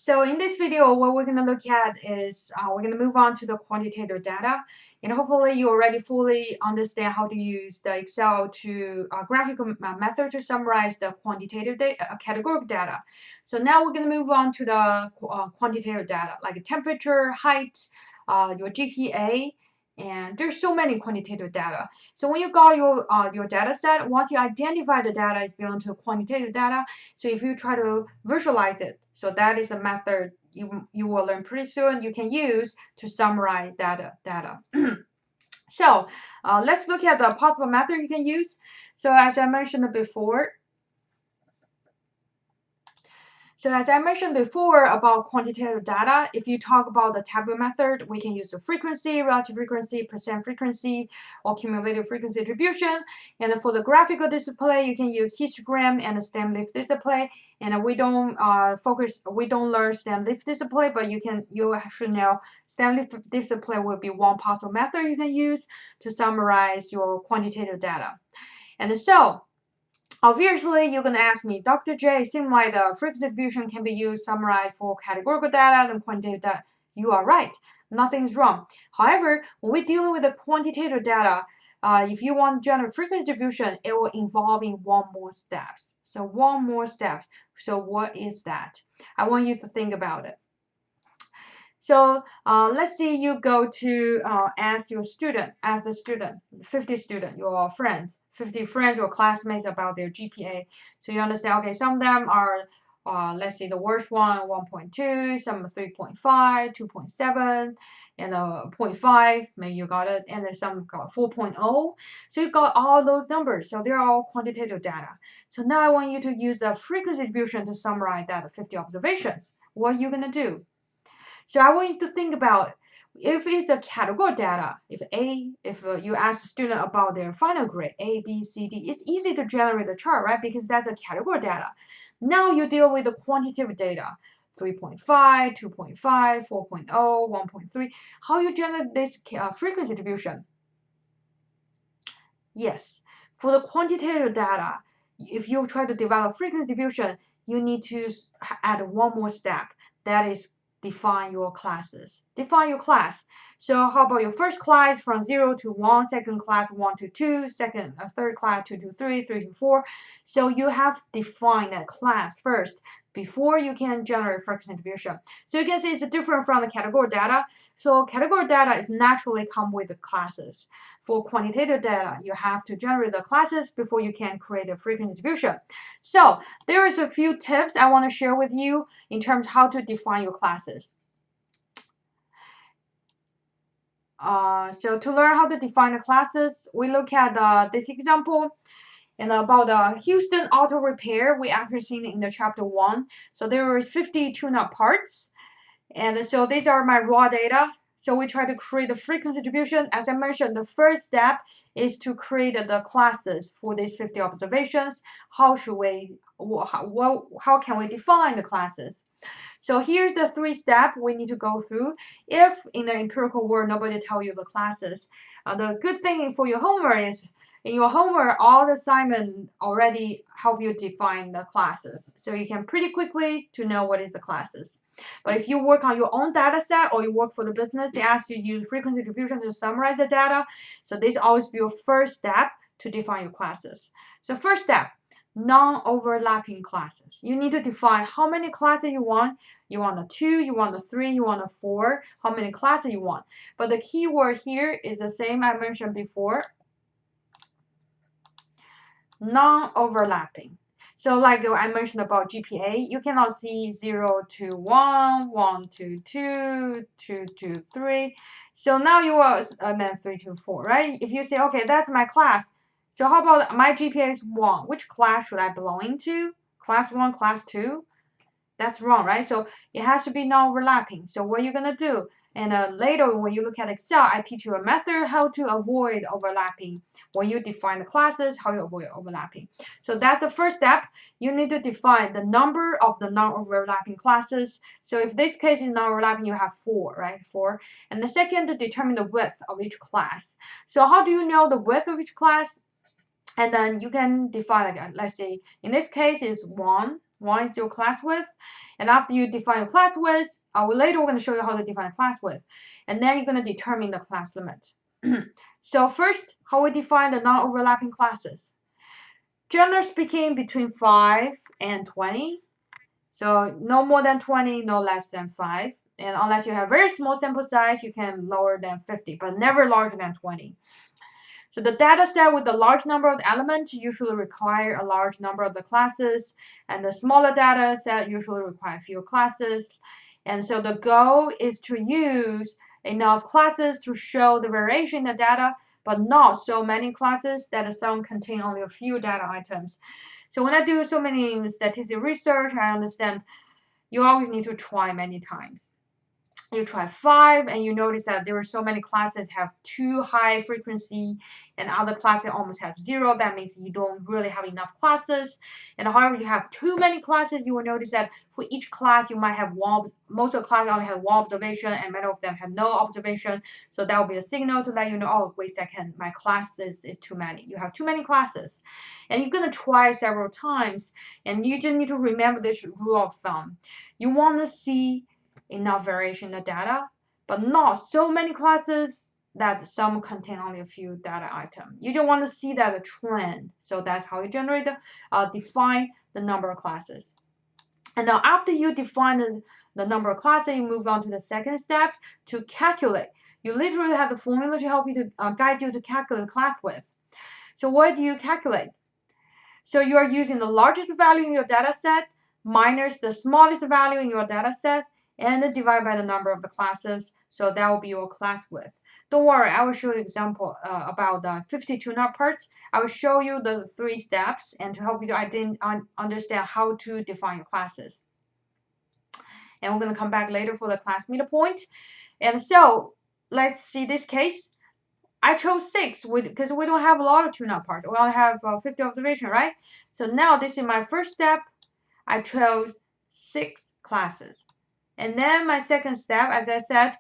So in this video, what we're going to look at is we're going to move on to the quantitative data. And hopefully you already fully understand how to use the Excel to graphical method to summarize the quantitative data, categorical data. So now we're going to move on to the quantitative data, like temperature, height, your GPA, and there's so many quantitative data. So when you got your data set, once you identify the data is belong to quantitative data, so if you try to visualize it, so that is a method you will learn pretty soon you can use to summarize data. So let's look at the possible method you can use. So as I mentioned before, about quantitative data, if you talk about the Tabluar method, we can use the frequency, relative frequency, percent frequency, or cumulative frequency distribution. And for the graphical display, you can use histogram and the stem leaf display. And we don't learn stem leaf display, but you should know stem leaf display will be one possible method you can use to summarize your quantitative data. And so obviously, you're going to ask me, Dr. J, it seems like the frequency distribution can be used summarized for categorical data and quantitative data. You are right. Nothing's wrong. However, when we're dealing with the quantitative data, if you want to generate frequency distribution, it will involve in one more step. So one more step. So what is that? I want you to think about it. So let's say you go to ask the student, 50 students, your friends, 50 friends or classmates about their GPA. So you understand, okay, some of them are, let's say the worst one, 1.2, some 3.5, 2.7, and 0.5, maybe you got it, and then some got 4.0. So you got all those numbers. So they're all quantitative data. So now I want you to use the frequency distribution to summarize that 50 observations. What are you going to do? So I want you to think about if it's a category data, if you ask a student about their final grade, A, B, C, D, it's easy to generate a chart, right? Because that's a category data. Now you deal with the quantitative data, 3.5, 2.5, 4.0, 1.3. How you generate this frequency distribution? Yes, for the quantitative data, if you try to develop frequency distribution, you need to add one more step. That is define your classes. Define your class. So how about your first class from 0 to 1, second class 1 to 2, third class 2 to 3, 3 to 4. So you have to define that class first before you can generate frequency distribution. So you can see it's different from the category data. So category data is naturally come with the classes. For quantitative data, you have to generate the classes before you can create a frequency distribution. So there is a few tips I want to share with you in terms of how to define your classes. So to learn how to define the classes, we look at this example. And about the Houston auto repair, we actually seen in the chapter 1. So there is 50 tune-up parts. And so these are my raw data. So we try to create the frequency distribution. As I mentioned, the first step is to create the classes for these 50 observations. How can we define the classes? So here's the 3 steps we need to go through. If in the empirical world nobody tell you the classes, the good thing for your homework is in your homework all the assignment already help you define the classes, so you can pretty quickly to know what is the classes. But if you work on your own data set or you work for the business, they ask you to use frequency distribution to summarize the data. So this always be your first step to define your classes. So first step, non-overlapping classes. You need to define how many classes you want. You want a 2, you want a 3, you want a 4, how many classes you want. But the key word here is the same I mentioned before, non-overlapping. So like I mentioned about GPA, you cannot see 0 to 1, 1 to 2, 2 to 3. So now you are, then 3 to 4, right? If you say, okay, that's my class. So how about my GPA is 1? Which class should I belong into? Class 1, class 2? That's wrong, right? So it has to be non-overlapping. So what are you going to do? And later when you look at Excel, I teach you a method how to avoid overlapping. When you define the classes, how you avoid overlapping. So that's the first step. You need to define the number of the non-overlapping classes. So if this case is non-overlapping, you have 4, right? 4. And the second, to determine the width of each class. So how do you know the width of each class? And then you can define, like, let's say in this case is 1, 1 is your class width. And after you define your class width, later we're going to show you how to define class width. And then you're going to determine the class limit. So first, how we define the non-overlapping classes. Generally speaking, between 5 and 20. So no more than 20, no less than 5. And unless you have very small sample size, you can lower than 50, but never larger than 20. So the data set with a large number of elements usually require a large number of the classes, and the smaller data set usually require fewer classes. And so the goal is to use enough classes to show the variation in the data, but not so many classes that some contain only a few data items. So when I do so many statistical research, I understand you always need to try many times. You try 5 and you notice that there are so many classes have too high frequency and other classes almost have 0. That means you don't really have enough classes. And however you have too many classes, you will notice that for each class you might have most of the classes only have 1 observation and many of them have no observation. So that will be a signal to let you know, oh wait a second, my classes is too many. You have too many classes. And you're going to try several times, and you just need to remember this rule of thumb. You want to see enough variation in the data, but not so many classes that some contain only a few data items. You just want to see that a trend. So that's how you generate define the number of classes. And now after you define the number of classes, you move on to the second step to calculate. You literally have the formula to help you to guide you to calculate class width. So what do you calculate? So you are using the largest value in your data set minus the smallest value in your data set, and then divide by the number of the classes. So that will be your class width. Don't worry, I will show you an example about the 52 tune-up parts. I will show you the 3 steps and to help you to understand how to define your classes. And we're going to come back later for the class meter point. And so let's see this case. I chose 6 because we don't have a lot of tune-up parts. We only have 50 observation, right? So now this is my first step. I chose 6 classes. And then my second step, as I said,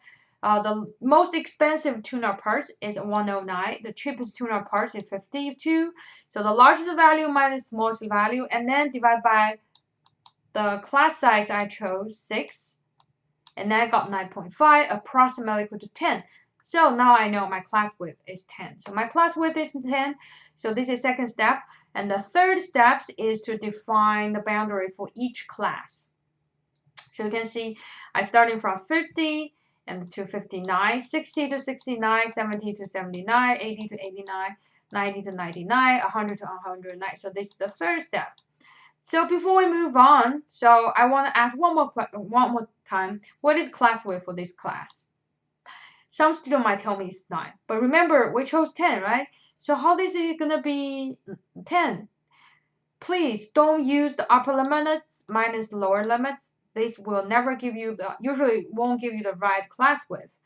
the most expensive tune-up part is 109. The cheapest tune-up part is 52. So the largest value minus smallest value, and then divide by the class size I chose, 6. And then I got 9.5, approximately equal to 10. So now I know my class width is 10. So my class width is 10. So this is second step. And the third step is to define the boundary for each class. So you can see I starting from 50 and to 59, 60 to 69, 70 to 79, 80 to 89, 90 to 99, 100 to 109. So this is the third step. So before we move on, so I want to ask one more time, what is class width for this class? Some student might tell me it's 9, but remember we chose 10, right? So how is it gonna be 10? Please don't use the upper limits minus lower limits. This will never give you usually won't give you the right class width.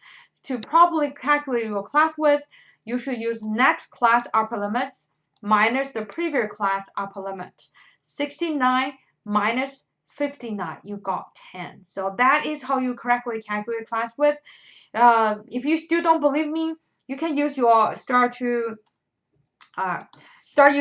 To properly calculate your class width, you should use next class upper limits minus the previous class upper limit. 69 minus 59, you got 10. So that is how you correctly calculate class width. If you still don't believe me, you can use your start use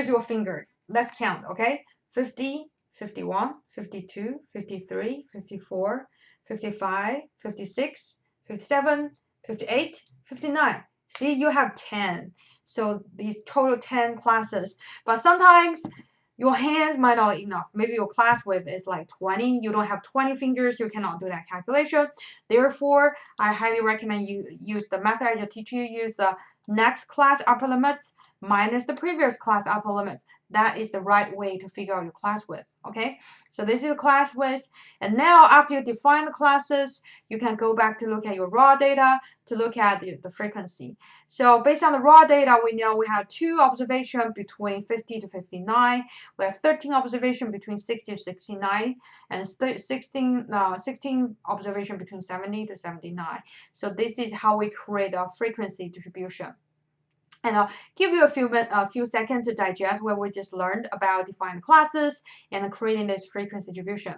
your finger. Let's count, okay? 50, 51, 52, 53, 54, 55, 56, 57, 58, 59. See, you have 10. So these total 10 classes. But sometimes your hands might not enough. Maybe your class width is like 20. You don't have 20 fingers. You cannot do that calculation. Therefore, I highly recommend you use the method I just teach you. Use the next class upper limits minus the previous class upper limit. That is the right way to figure out your class width. Okay, so this is the class width. And now after you define the classes, you can go back to look at your raw data to look at the frequency. So based on the raw data, we know we have 2 observations between 50 to 59. We have 13 observations between 60 to 69, and 16 observations between 70 to 79. So this is how we create a frequency distribution. And I'll give you a few seconds to digest what we just learned about defining classes and creating this frequency distribution.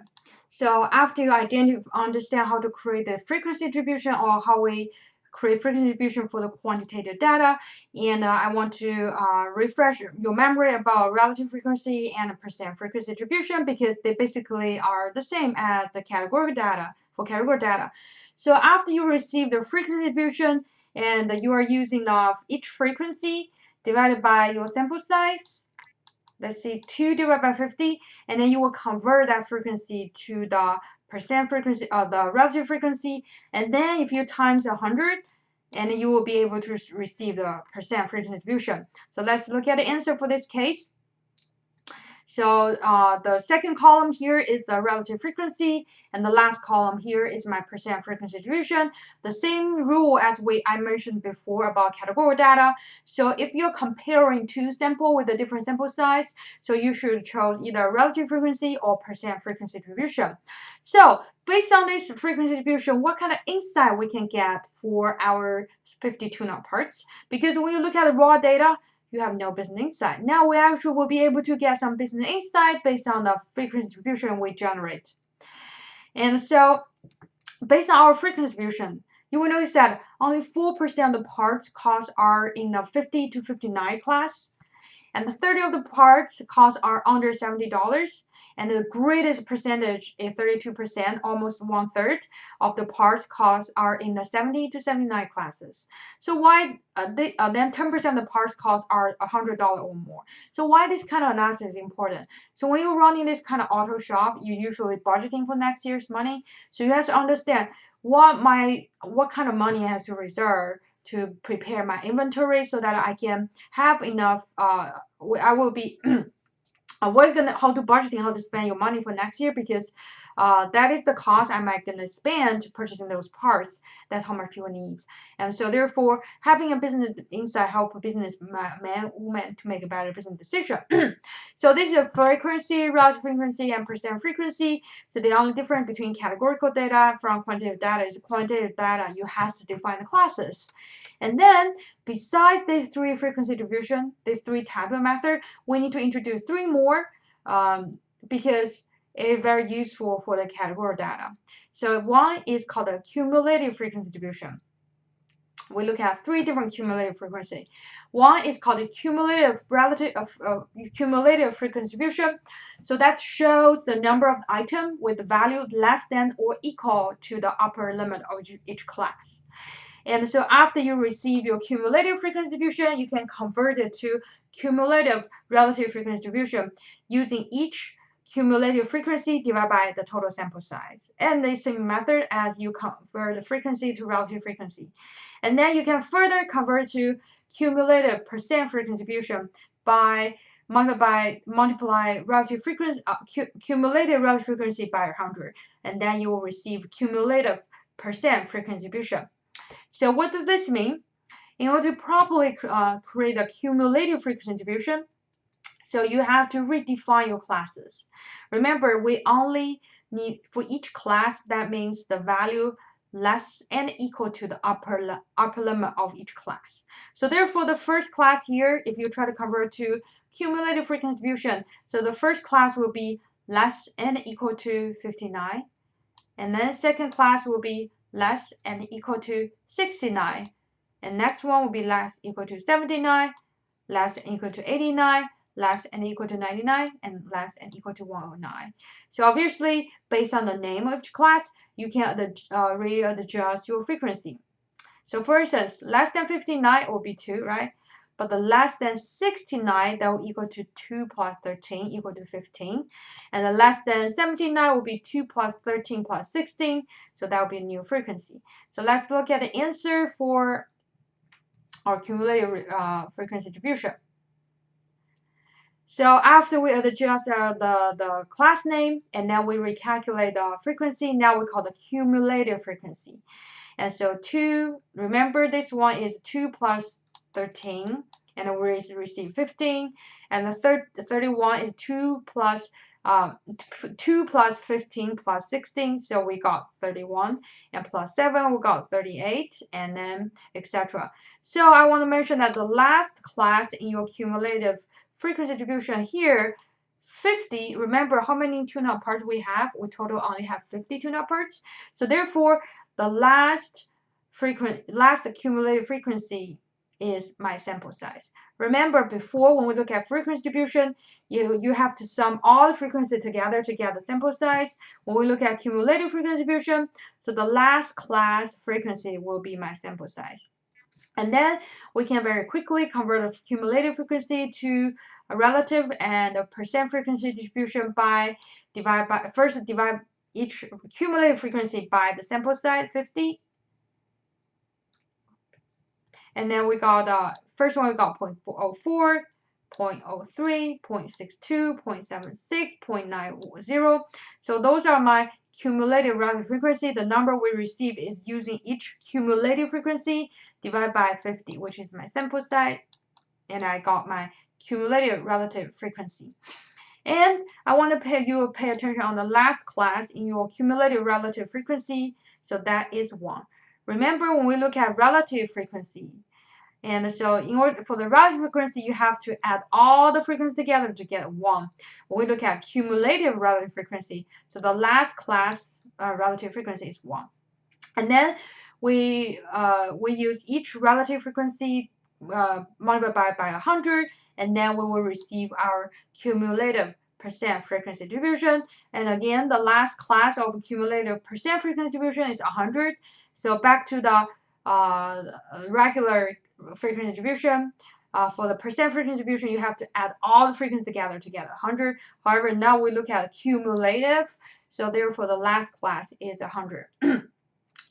So after you understand how to create the frequency distribution or how we create frequency distribution for the quantitative data, and I want to refresh your memory about relative frequency and percent frequency distribution because they basically are the same as the categorical data for categorical data. So after you receive the frequency distribution and you are using each frequency divided by your sample size, let's say 2 divided by 50, and then you will convert that frequency to the percent frequency of the relative frequency, and then if you times 100, and you will be able to receive the percent frequency distribution. So let's look at the answer for this case. So the second column here is the relative frequency, and the last column here is my percent frequency distribution. The same rule as I mentioned before about categorical data. So if you're comparing two samples with a different sample size, so you should choose either relative frequency or percent frequency distribution. So based on this frequency distribution, what kind of insight we can get for our 50 tune-up parts? Because when you look at the raw data, you have no business insight. Now we actually will be able to get some business insight based on the frequency distribution we generate. And so based on our frequency distribution, you will notice that only 4% of the parts costs are in the 50 to 59 class, and the 30 of the parts costs are under $70. And the greatest percentage is 32%, almost 1/3 of the parts costs are in the 70 to 79 classes. So why then 10% of the parts costs are $100 or more. So why this kind of analysis is important? So when you're running this kind of auto shop, you're usually budgeting for next year's money. So you have to understand what kind of money I have to reserve to prepare my inventory so that I can have enough. I will be how to budgeting, how to spend your money for next year, because that is the cost I might gonna spend purchasing those parts. That's how much people need. And so therefore, having a business insight help a businessman, woman to make a better business decision. So this is a frequency, relative frequency, and percent frequency. So the only difference between categorical data from quantitative data is quantitative data, you have to define the classes. And then besides these three frequency distribution, these three type of method, we need to introduce three more because it's very useful for the categorical data. So one is called the cumulative frequency distribution. We look at three different cumulative frequency. One is called the cumulative frequency distribution. So that shows the number of items with value less than or equal to the upper limit of each class. And so after you receive your cumulative frequency distribution, you can convert it to cumulative relative frequency distribution using each cumulative frequency divided by the total sample size. And the same method as you convert the frequency to relative frequency. And then you can further convert to cumulative percent frequency distribution by multiply relative frequency, cumulative relative frequency by 100. And then you will receive cumulative percent frequency distribution. So what does this mean? In order to properly create a cumulative frequency distribution, so you have to redefine your classes. Remember, we only need for each class, that means the value less and equal to the upper limit of each class. So therefore, the first class here, if you try to convert to cumulative frequency distribution, so the first class will be less and equal to 59, and then second class will be less and equal to 69, and next one will be less equal to 79, less and equal to 89, less and equal to 99, and less and equal to 109. So obviously, based on the name of each class, you can readjust your frequency. So for instance, less than 59 will be 2, right? But the less than 69, that will equal to 2 plus 13 equal to 15. And the less than 79 will be 2 plus 13 plus 16. So that will be a new frequency. So let's look at the answer for our cumulative frequency distribution. So after we adjust the class name, and then we recalculate the frequency, now we call the cumulative frequency. And so 2, remember this one is 2 plus 13, and then we receive 15. And the 31 is 2 plus 15 plus 16, so we got 31, and plus 7 we got 38, and then etc. So I want to mention that the last class in your cumulative frequency distribution here, 50, remember how many tune-up parts we have? We total only have 50 tune-up parts. So therefore, the last last cumulative frequency is my sample size. Remember before when we look at frequency distribution, you have to sum all the frequency together to get the sample size. When we look at cumulative frequency distribution, so the last class frequency will be my sample size. And then we can very quickly convert the cumulative frequency to a relative and a percent frequency distribution by divide each cumulative frequency by the sample size 50. And then we got first one we got 0.04, 0.03, 0.62, 0.76, 0.90. So those are my cumulative relative frequency. The number we receive is using each cumulative frequency divided by 50, which is my sample size, and I got my cumulative relative frequency. And I want to pay attention on the last class in your cumulative relative frequency. So that is 1. Remember when we look at relative frequency, and so in order for the relative frequency, you have to add all the frequencies together to get 1. When we look at cumulative relative frequency, so the last class relative frequency is 1. And then we use each relative frequency multiplied by 100, and then we will receive our cumulative percent frequency distribution. And again, the last class of cumulative percent frequency distribution is 100. So back to the regular frequency distribution. For the percent frequency distribution, you have to add all the frequencies together to get 100. However, now we look at cumulative. So therefore, the last class is 100.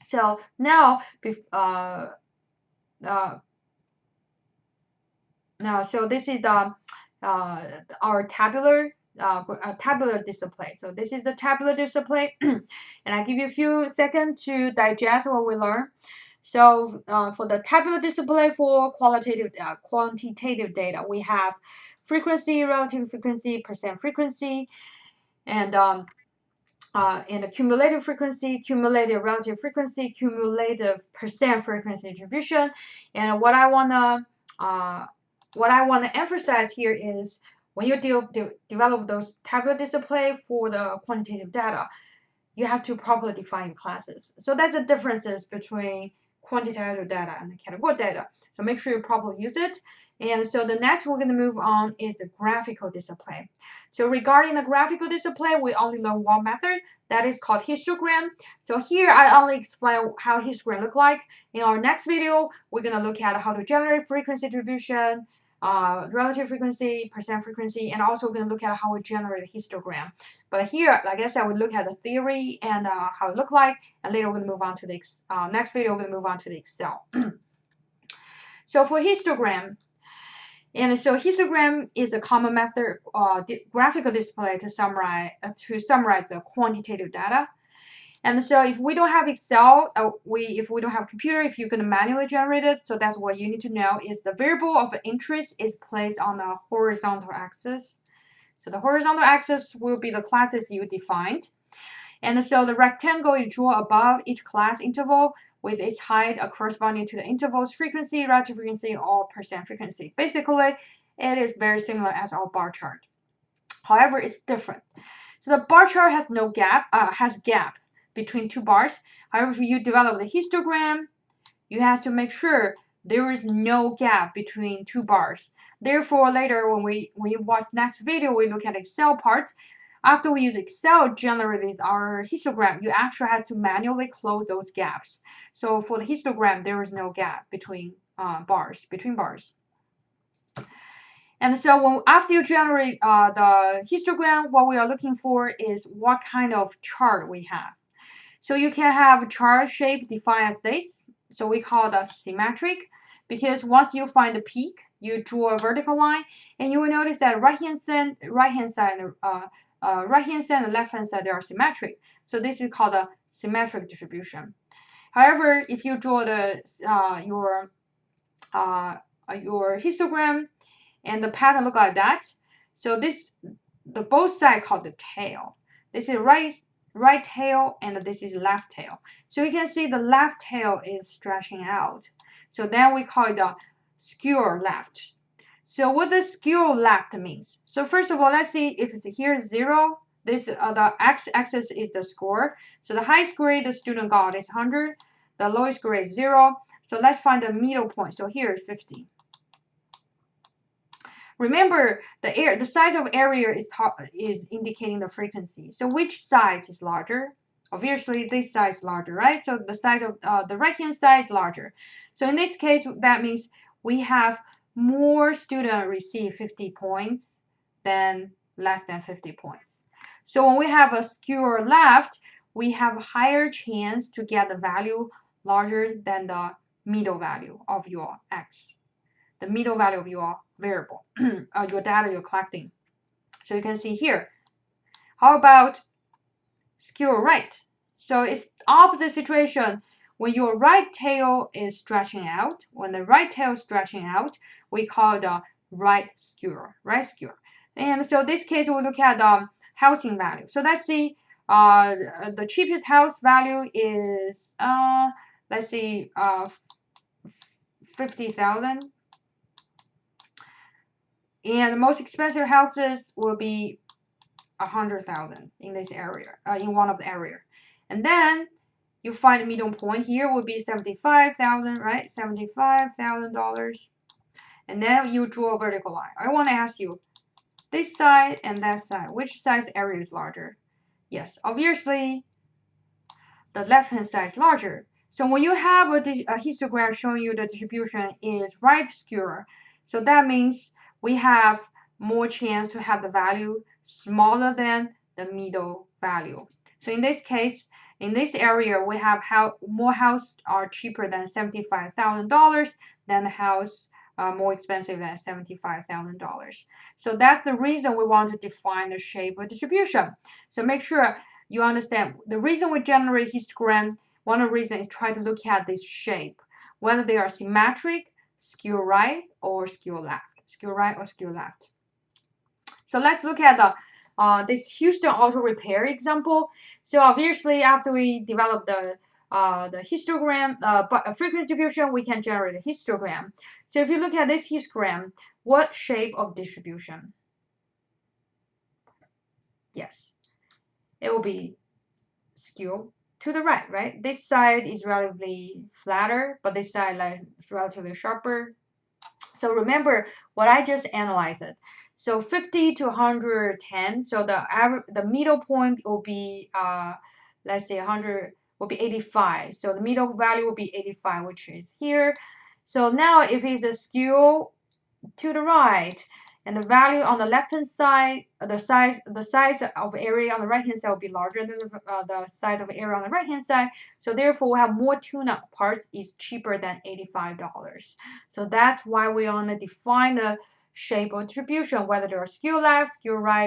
So now, so this is the our tabular display. So this is the tabular display, and I give you a few seconds to digest what we learned. So for the tabular display for quantitative data, we have frequency, relative frequency, percent frequency, and the cumulative frequency, cumulative relative frequency, cumulative percent frequency distribution. And what I wanna emphasize here is when you develop those tabular display for the quantitative data, you have to properly define your classes. So that's the differences between quantitative data and the categorical data. So make sure you properly use it. And so the next we're going to move on is the graphical display. So regarding the graphical display, we only learn one method that is called histogram. So here I only explain how histogram look like. In our next video, we're going to look at how to generate frequency distribution, relative frequency, percent frequency, and also we're going to look at how we generate a histogram. But here, like I said, we look at the theory and how it look like, and later we're going to move on to the next video. We're going to move on to the Excel. So for histogram, and so histogram is a common method, graphical display to summarize the quantitative data. And so if we don't have Excel, if we don't have computer, if you're going to manually generate it, so that's what you need to know is the variable of interest is placed on the horizontal axis. So the horizontal axis will be the classes you defined. And so the rectangle you draw above each class interval with its height corresponding to the interval's frequency, relative frequency, or percent frequency. Basically, it is very similar as our bar chart. However, it's different. So the bar chart has no gap, has gap between two bars. However, if you develop the histogram, you have to make sure there is no gap between two bars. Therefore, later when you watch next video, we look at Excel part. After we use Excel to generate our histogram, you actually have to manually close those gaps. So for the histogram, there is no gap between bars. And so after you generate the histogram, what we are looking for is what kind of chart we have. So you can have a chart shape defined as this. So we call that symmetric, because once you find the peak, you draw a vertical line, and you will notice that right hand side, and left hand side they are symmetric. So this is called a symmetric distribution. However, if you draw the your histogram and the pattern look like that, so the both sides called the tail. This is right tail and this is left tail. So you can see the left tail is stretching out. So then we call it the skew left. So what the skew left means? So first of all, let's see if it's here 0. This the x-axis is the score. So the highest grade the student got is 100. The lowest grade is 0. So let's find the middle point. So here is 50. Remember, the size of area is indicating the frequency. So which size is larger? Obviously, this size is larger, right? So the size of the right-hand side is larger. So in this case, that means we have more students receive 50 points than less than 50 points. So when we have a skewer left, we have a higher chance to get the value larger than the middle value of your x, the middle value of your variable, your data you're collecting. So you can see here. How about skewer right? So it's opposite situation. When your right tail is stretching out, when the right tail is stretching out, we call it a right skewer, right skewer. And so this case, we'll look at housing value. So let's see, the cheapest house value is, let's see, 50,000. And the most expensive houses will be 100,000 in this area, in one of the area. And then you find the middle point here will be 75,000, right? $75,000. And then you draw a vertical line. I want to ask you, this side and that side, which side's area is larger? Yes, obviously, the left-hand side is larger. So when you have a histogram showing you the distribution is right skewer, so that means we have more chance to have the value smaller than the middle value. So in this case, in this area, we have more houses are cheaper than $75,000 than the house more expensive than $75,000. So that's the reason we want to define the shape of distribution. So make sure you understand the reason we generate histogram. One of the reasons is try to look at this shape, whether they are symmetric, skew right, or skew left. Skew right or skew left. So let's look at this Houston auto repair example. So obviously, after we develop the histogram, frequency distribution, we can generate a histogram. So if you look at this histogram, what shape of distribution? Yes, it will be skew to the right, right? This side is relatively flatter, but this side is relatively sharper. So remember what I just analyzed it. So 50 to 110. So the middle point will be let's say 100 will be 85. So the middle value will be 85, which is here. So now if it's a skew to the right, and the value on the left hand side, the size of area on the right hand side will be larger than the size of area on the right hand side. So therefore, we have more tune-up parts is cheaper than $85. So that's why we want to define the shape of distribution, whether they're skew left, skew right,